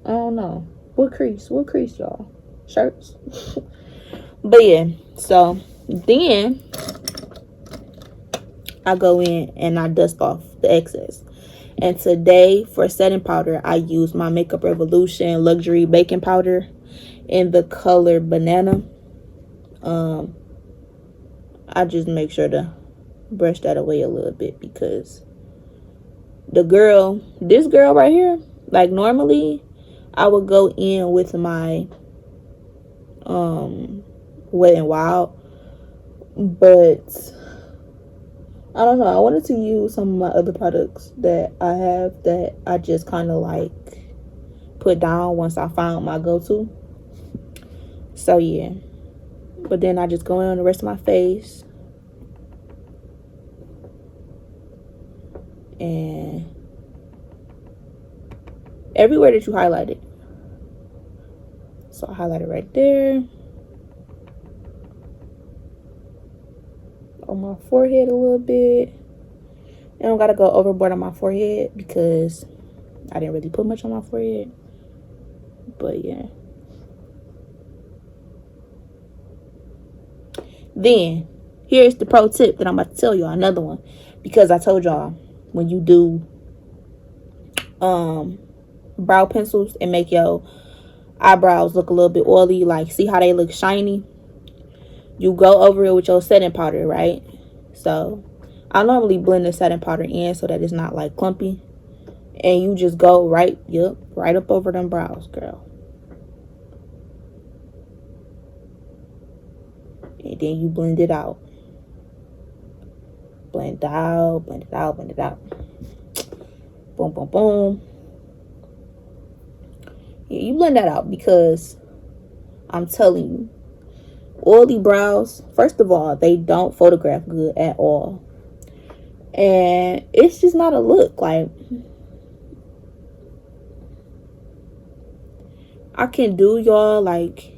I don't know. What crease, y'all? Shirts? But yeah, so then I go in and I dust off the excess. And today for setting powder, I use my Makeup Revolution Luxury Baking Powder in the color Banana. I just make sure to brush that away a little bit because this girl right here, like normally I would go in with my Wet n Wild, but I don't know, I wanted to use some of my other products that I have that I just kind of like put down once I found my go-to. So yeah, but then I just go in on the rest of my face and everywhere that you highlighted. So I highlight it right there. On my forehead a little bit. I don't gotta go overboard on my forehead because I didn't really put much on my forehead. But yeah. Then here's the pro tip that I'm about to tell y'all. Another one. Because I told y'all when you do brow pencils and make your eyebrows look a little bit oily, like see how they look shiny, you go over it with your setting powder, right? So I normally blend the setting powder in so that it's not like clumpy, and you just go right up over them brows, girl. And then you blend it out. Blend out. Boom, boom, boom. Yeah, you blend that out because I'm telling you, oily brows, first of all, they don't photograph good at all. And it's just not a look. Like, I can do y'all, like,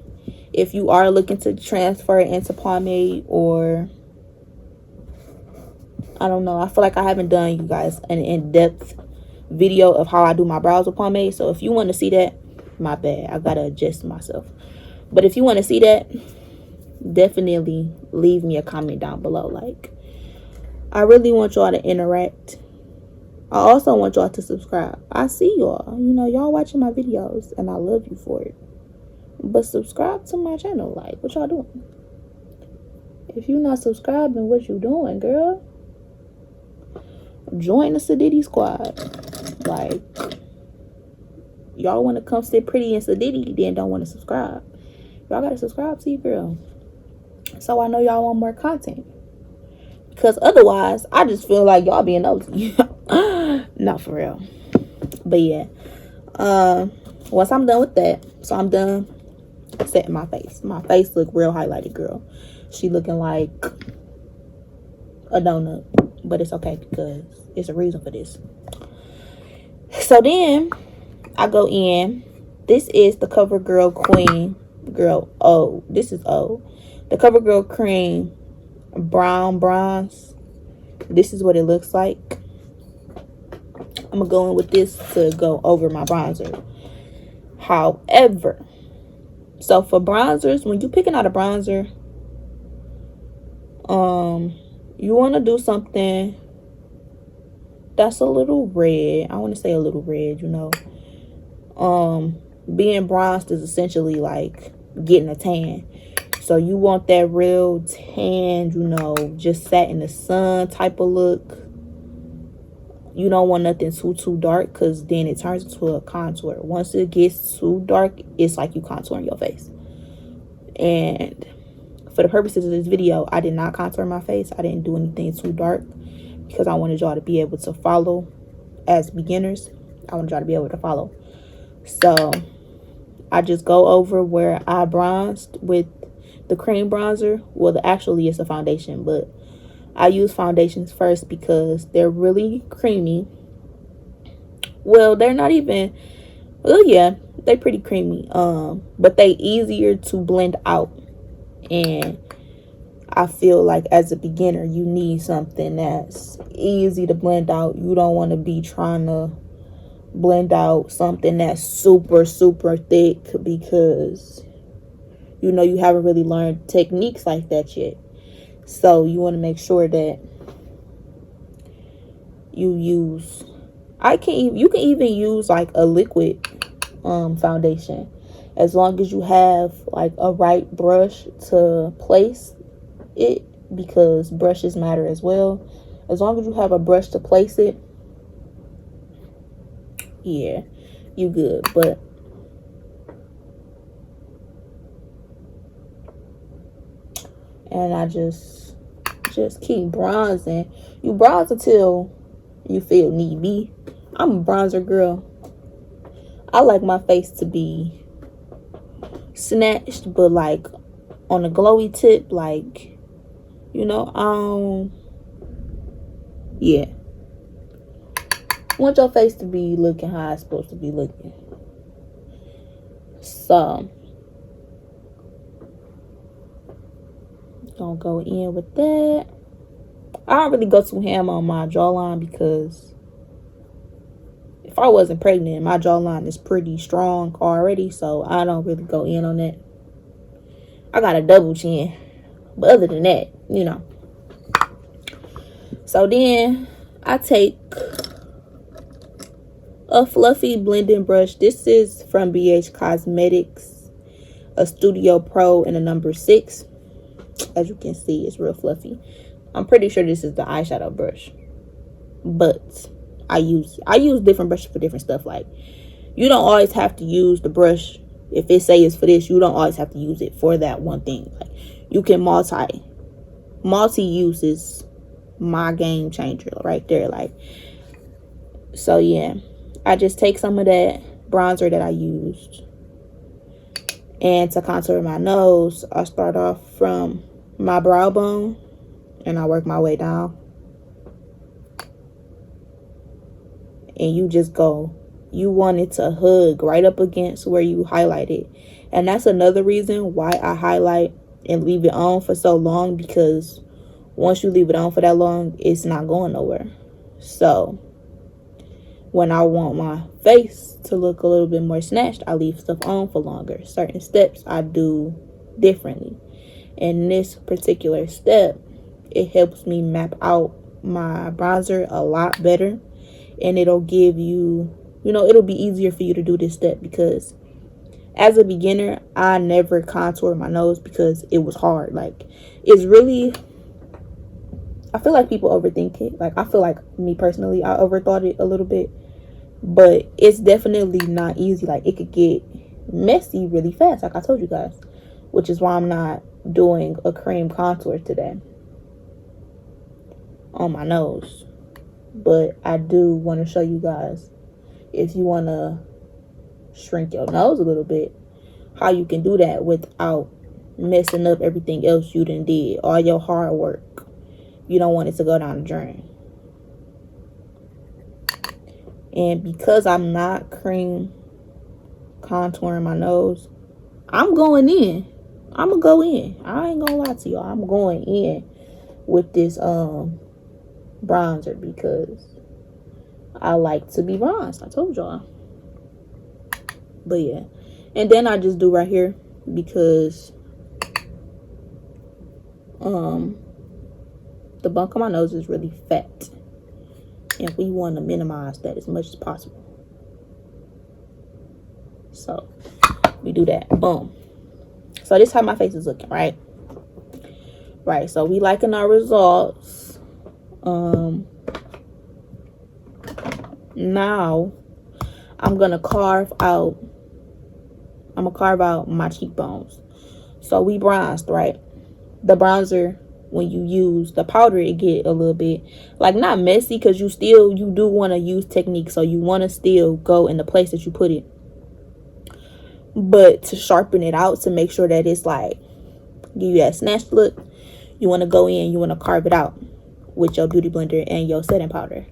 if you are looking to transfer it into pomade, or I don't know, I feel like I haven't done you guys an in-depth video of how I do my brows with pomade. So if you want to see that, my bad, I gotta adjust myself. But if you want to see that, definitely leave me a comment down below. Like, I really want y'all to interact. I also want y'all to subscribe. I see y'all, you know, y'all watching my videos and I love you for it. But subscribe to my channel. Like, what y'all doing? If you're not subscribing, what you doing, girl? Join the Sadiddy squad. Like, y'all want to come sit pretty in Sadiddy, then don't want to subscribe. Y'all gotta subscribe to your girl, so I know y'all want more content. Because otherwise, I just feel like y'all being nosy. Not for real. But yeah, once I'm done with that, so I'm done setting my face. My face look real highlighted, girl. She looking like a donut, but it's okay because it's a reason for this. So then I go in. This is the CoverGirl Queen Girl O. This is O. The CoverGirl Cream Brown Bronze. This is what it looks like. I'm gonna go in with this to go over my bronzer. However, so for bronzers, when you're picking out a bronzer, you want to do something that's a little red. I want to say a little red, you know. Being bronzed is essentially like getting a tan. So you want that real tan, you know, just sat in the sun type of look. You don't want nothing too dark, because then it turns into a contour. Once it gets too dark, it's like you contouring your face. And for the purposes of this video, I did not contour my face. I didn't do anything too dark because I wanted y'all to be able to follow as beginners. I wanted y'all to be able to follow. So I just go over where I bronzed with the cream bronzer. Well, actually it's a foundation, but I use foundations first because they're really creamy. Well, they're not even, well, yeah, they're pretty creamy. But they easier to blend out. And I feel like as a beginner, you need something that's easy to blend out. You don't want to be trying to blend out something that's super, super thick because, you know, you haven't really learned techniques like that yet. So you want to make sure that you use, you can even use like a liquid foundation, as long as you have like a right brush to place it, because brushes matter as well. As long as you have a brush to place it, yeah, you good. But and I just keep bronzing. You bronze until you feel need be. I'm a bronzer girl. I like my face to be snatched, but like on a glowy tip, like, you know, yeah. I want your face to be looking how it's supposed to be looking. So gonna go in with that. I don't really go too ham on my jawline because if I wasn't pregnant, my jawline is pretty strong already, so I don't really go in on that. I got a double chin, but other than that, you know. So then I take a fluffy blending brush. This is from BH Cosmetics, a Studio Pro in a number 6. As you can see, it's real fluffy. I'm pretty sure this is the eyeshadow brush, but I use different brushes for different stuff. Like, you don't always have to use the brush. If it say it's for this, you don't always have to use it for that one thing. Like, you can multi use is my game changer right there. Like, so yeah, I just take some of that bronzer that I used, and to contour my nose, I start off from my brow bone and I work my way down. And you just go, you want it to hug right up against where you highlighted. And that's another reason why I highlight and leave it on for so long, because once you leave it on for that long, it's not going nowhere. So when I want my face to look a little bit more snatched, I leave stuff on for longer. Certain steps I do differently. In this particular step, it helps me map out my bronzer a lot better. And it'll give you, you know, it'll be easier for you to do this step, because as a beginner, I never contoured my nose because it was hard. Like, it's really, I feel like people overthink it. Like, I feel like, me personally, I overthought it a little bit. But it's definitely not easy. Like, it could get messy really fast, like I told you guys. Which is why I'm not doing a cream contour today on my nose. But I do want to show you guys, if you want to shrink your nose a little bit, how you can do that without messing up everything else you done did. All your hard work. You don't want it to go down the drain. And because I'm not cream contouring my nose, I'm going in. I'm going to go in. I ain't going to lie to y'all. I'm going in with this bronzer because I like to be bronzed. I told y'all. But yeah. And then I just do right here because the bunk of my nose is really fat. And we want to minimize that as much as possible. So we do that. Boom. So this is how my face is looking, right? Right. So we liking our results. Now I'm gonna carve out my cheekbones. So we bronzed, right? the bronzer, when you use the powder, it get a little bit like not messy, because you do want to use technique, so you want to still go in the place that you put it, but to sharpen it out, to make sure that it's like give you that snatched look, you want to go in, you want to carve it out with your beauty blender and your setting powder.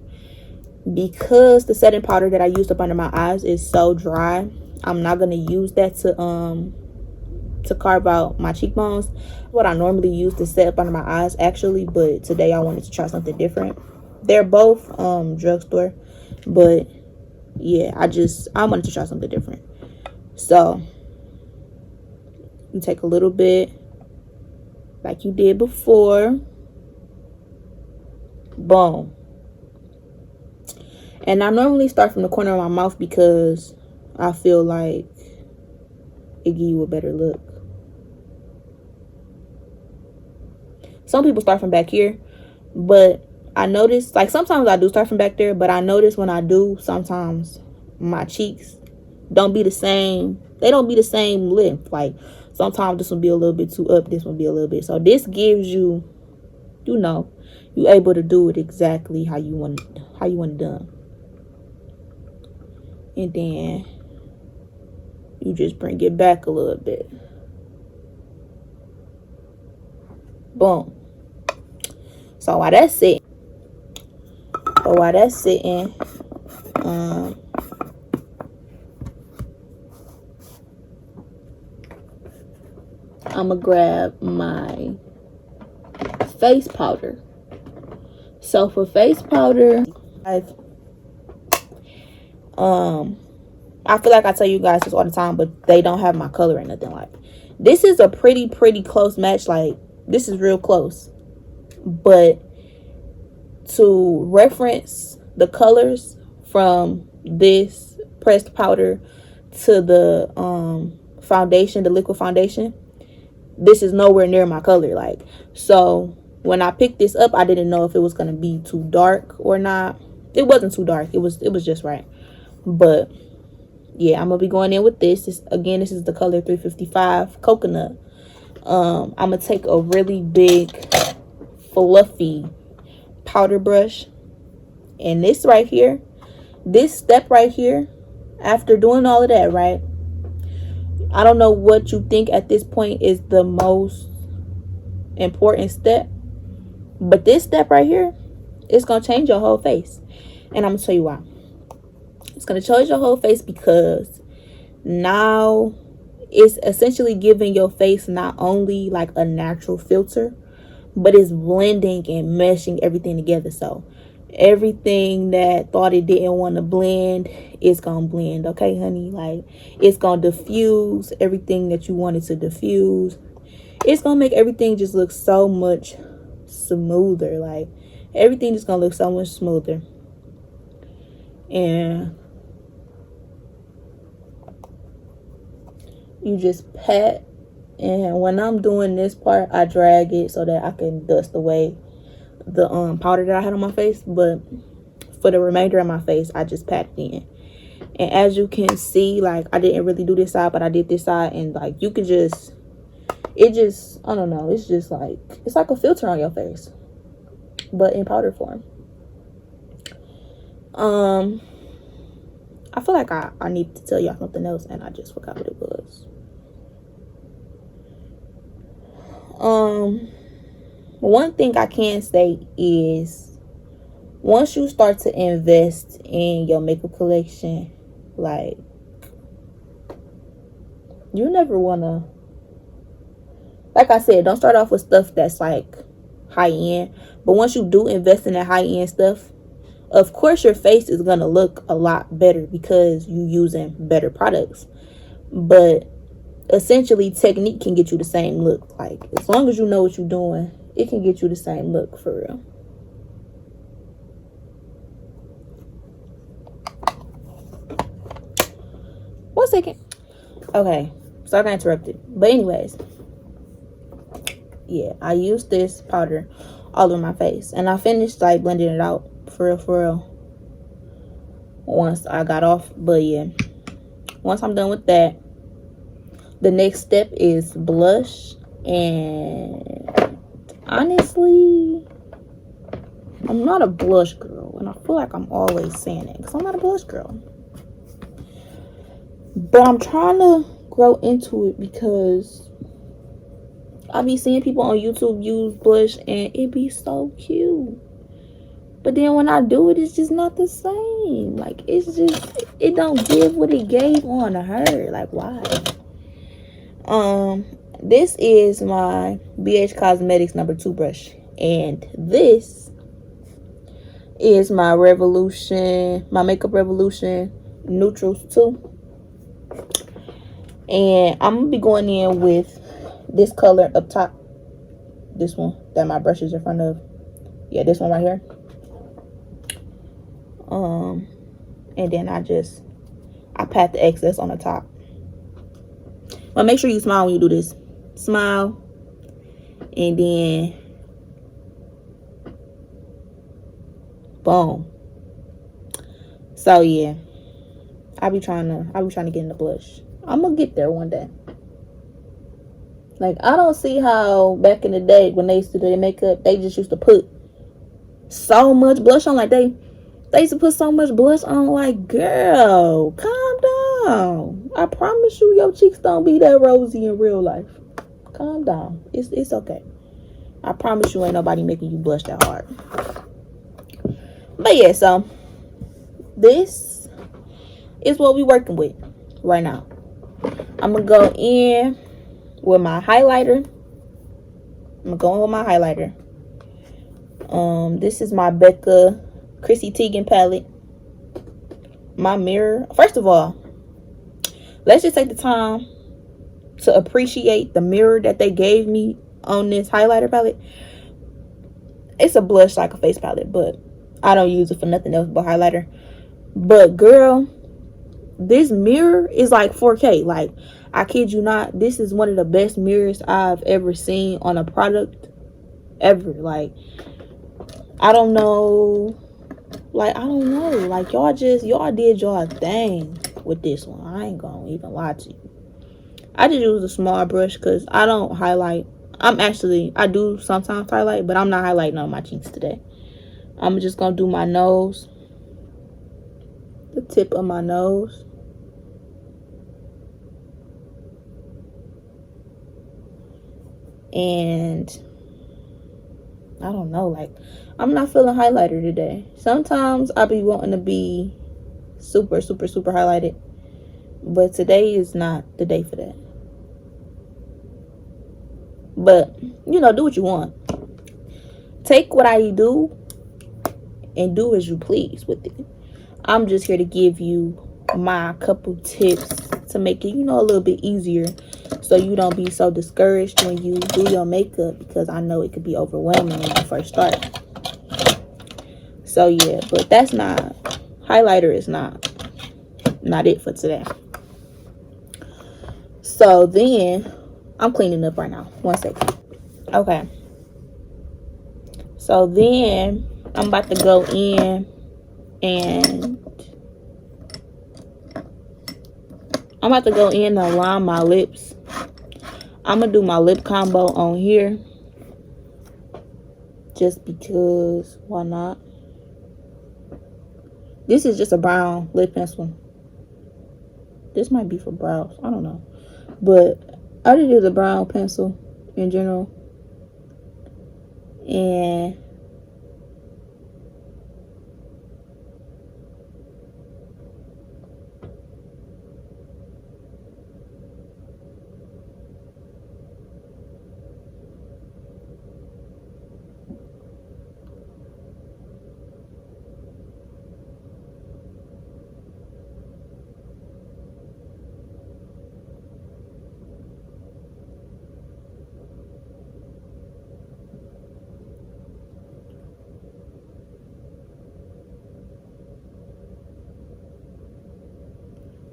Because the setting powder that I used up under my eyes is so dry, I'm not going to use that to carve out my cheekbones. What I normally use to set up under my eyes, actually, but today I wanted to try something different. They're both drugstore, but yeah, I wanted to try something different. So you take a little bit like you did before, boom. And I normally start from the corner of my mouth because I feel like it give you a better look. Some people start from back here, but I notice, like, sometimes I do start from back there, but I notice when I do, sometimes my cheeks don't be the same. They don't be the same length. Like, sometimes this will be a little bit too up, this will be a little bit. So this gives you, you able to do it exactly how you want it done. And then you just bring it back a little bit. Boom. So while that's sitting, I'm gonna grab my face powder. So for face powder, I feel like I tell you guys this all the time, but they don't have my color or nothing. Like, this is a pretty close match. Like, this is real close, but to reference the colors from this pressed powder to the foundation, the liquid foundation, this is nowhere near my color. Like, so when I picked this up, I didn't know if it was gonna be too dark or not. It wasn't too dark. It was just right. But yeah, I'm gonna be going in with this. This is the color 355 coconut. I'm gonna take a really big fluffy powder brush, and this right here, this step right here, after doing all of that, right, I don't know what you think at this point is the most important step, but this step right here is gonna change your whole face. And I'm gonna tell you why. It's gonna change your whole face because now it's essentially giving your face not only like a natural filter, but it's blending and meshing everything together. So everything that thought it didn't want to blend, it's gonna blend. Okay, honey? Like, it's gonna diffuse everything that you wanted to diffuse. It's gonna make everything just look so much smoother. Like, everything is gonna look so much smoother. And you just pat, and when I'm doing this part, I drag it so that I can dust away the powder that I had on my face. But for the remainder of my face, I just pat it in. And as you can see, like, I didn't really do this side, but I did this side, and like, you could just, it just, I don't know, it's just like, it's like a filter on your face, but in powder form. I feel like I need to tell y'all something else, and I just forgot what it was. One thing I can say is, once you start to invest in your makeup collection, like, you never wanna, like I said, don't start off with stuff that's like high end. But once you do invest in that high end stuff, of course your face is gonna look a lot better because you using better products. But essentially, technique can get you the same look. Like, as long as you know what you're doing, it can get you the same look, for real. One second. Okay, sorry I got interrupted. But anyways, yeah, I used this powder all over my face, and I finished like blending it out for real once I got off. But yeah, once I'm done with that, the next step is blush. And honestly, I'm not a blush girl, and I feel like I'm always saying it because I'm not a blush girl. But I'm trying to grow into it because I be seeing people on YouTube use blush and it be so cute. But then when I do it, it's just not the same. Like, it's just, it don't give what it gave on her. Like, why? This is my BH Cosmetics number 2 brush. And this is my Revolution, my Makeup Revolution Neutrals 2. And I'm going to be going in with this color up top. This one that my brush is in front of. Yeah, this one right here. And then I pat the excess on the top. But make sure you smile when you do this. Smile. And then boom. So yeah. I be trying to get in the blush. I'm gonna get there one day. Like, I don't see how back in the day when they used to do their makeup, they just used to put so much blush on. Like they used to put so much blush on. Like, girl, calm down. I promise you, your cheeks don't be that rosy in real life. Calm down. It's okay. I promise you, ain't nobody making you blush that hard. But yeah, so this is what we working with right now. I'm gonna go in with my highlighter. This is my Becca Chrissy Teigen palette. My mirror. First of all, let's just take the time to appreciate the mirror that they gave me on this highlighter palette. It's a blush like a face palette, but I don't use it for nothing else but highlighter. But girl, this mirror is like 4K. Like, I kid you not, this is one of the best mirrors I've ever seen on a product ever. Like, I don't know. Like, y'all did y'all thing with this one. I ain't gonna even lie to you. I just use a small brush because I don't highlight. I do sometimes highlight, but I'm not highlighting on my cheeks today. I'm just gonna do my nose, the tip of my nose. And I don't know, like, I'm not feeling highlighter today. Sometimes I'll be wanting to be super, super, super highlighted, but today is not the day for that. But, you know, do what you want. Take what I do and do as you please with it. I'm just here to give you my couple tips to make it, you know, a little bit easier, so you don't be so discouraged when you do your makeup, because I know it could be overwhelming when you first start. So yeah, but that's not, highlighter is not it for today. So then I'm cleaning up right now. 1 second. Okay. So then I'm about to go in and align my lips. I'm gonna do my lip combo on here just because, why not? This is just a brown lip pencil. This might be for brows, I don't know, but I just use a brown pencil in general. And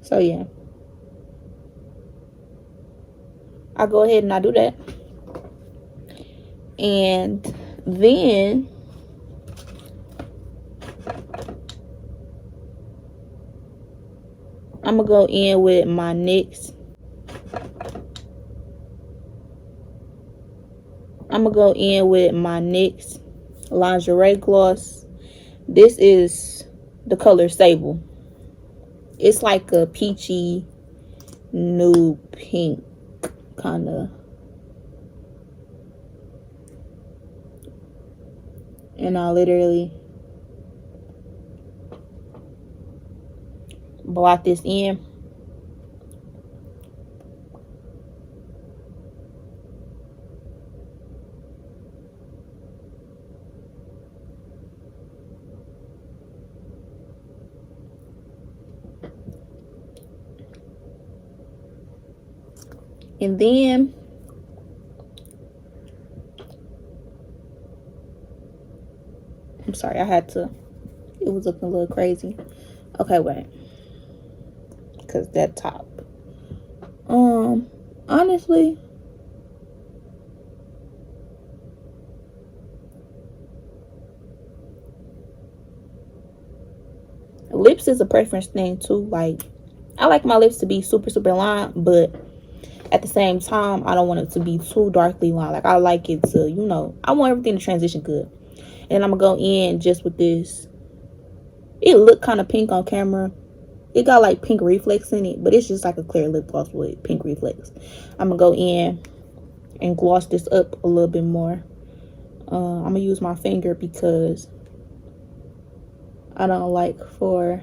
so yeah, I go ahead and I do that. And then I'm gonna go in with my NYX. I'm gonna go in with my NYX lingerie gloss. This is the color Sable. It's like a peachy nude pink kind of. And I literally blot this in. And then I'm sorry, I had to, it was looking a little crazy. Okay, wait. Because that top. Honestly, lips is a preference thing too. Like, I like my lips to be super, super lined, but at the same time, I don't want it to be too darkly lined. Like, I like it to, you know, I want everything to transition good. And I'm going to go in just with this. It looked kind of pink on camera. It got like pink reflex in it, but it's just like a clear lip gloss with pink reflex. I'm going to go in and gloss this up a little bit more. I'm going to use my finger because I don't like for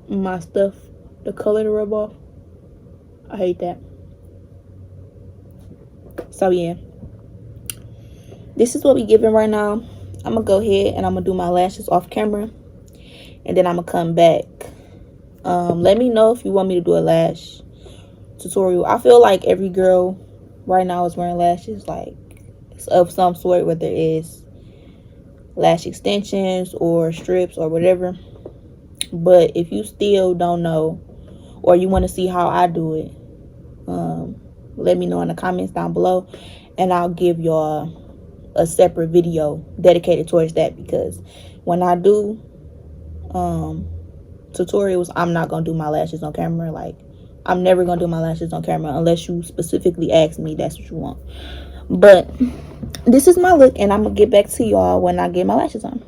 my stuff, the color to rub off. I hate that. So yeah, this is what we giving right now. I'm gonna go ahead and I'm gonna do my lashes off camera, and then I'm gonna come back. Let me know if you want me to do a lash tutorial. I feel like every girl right now is wearing lashes, like of some sort, whether it's lash extensions or strips or whatever. But if you still don't know, or you want to see how I do it, let me know in the comments down below, and I'll give y'all a separate video dedicated towards that, because when I do tutorials, I'm not gonna do my lashes on camera. Like, I'm never gonna do my lashes on camera unless you specifically ask me that's what you want. But this is my look, and I'm gonna get back to y'all when I get my lashes on.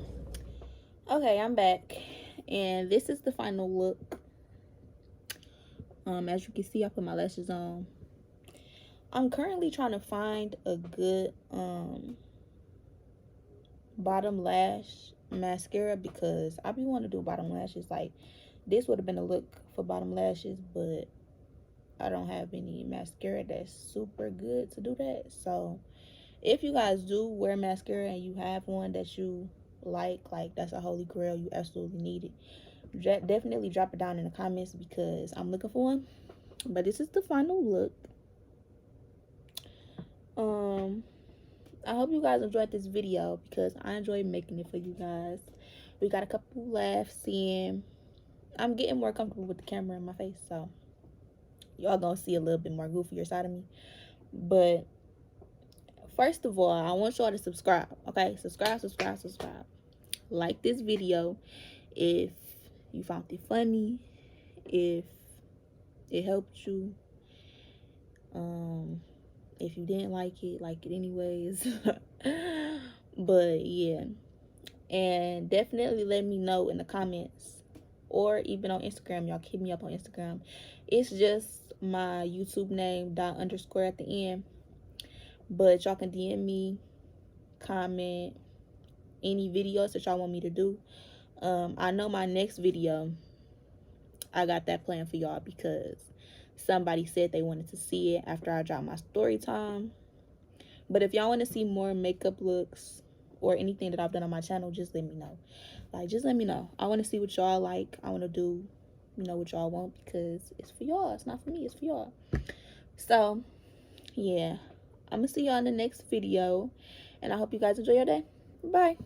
Okay, I'm back, and this is the final look. As you can see, I put my lashes on. I'm currently trying to find a good bottom lash mascara, because I be wanting to do bottom lashes. Like, this would have been a look for bottom lashes, but I don't have any mascara that's super good to do that. So if you guys do wear mascara and you have one that you like that's a holy grail, you absolutely need it, definitely drop it down in the comments, because I'm looking for one. But this is the final look. I hope you guys enjoyed this video, because I enjoyed making it for you guys. We got a couple laughs in. I'm getting more comfortable with the camera in my face, so y'all gonna see a little bit more goofier side of me. But first of all, I want y'all to subscribe. Okay, subscribe. Like this video if you found it funny, if it helped you. If you didn't like it anyways. But yeah, and definitely let me know in the comments, or even on Instagram. Y'all hit me up on Instagram. It's just my YouTube name __ at the end. But y'all can DM me, comment any videos that y'all want me to do. I know my next video, I got that planned for y'all, because somebody said they wanted to see it after I drop my story time. But if y'all want to see more makeup looks or anything that I've done on my channel, just let me know. Like, just let me know. I want to see what y'all like. I want to do, you know, what y'all want, because it's for y'all. It's not for me. It's for y'all. So yeah, I'm gonna see y'all in the next video, and I hope you guys enjoy your day. Bye.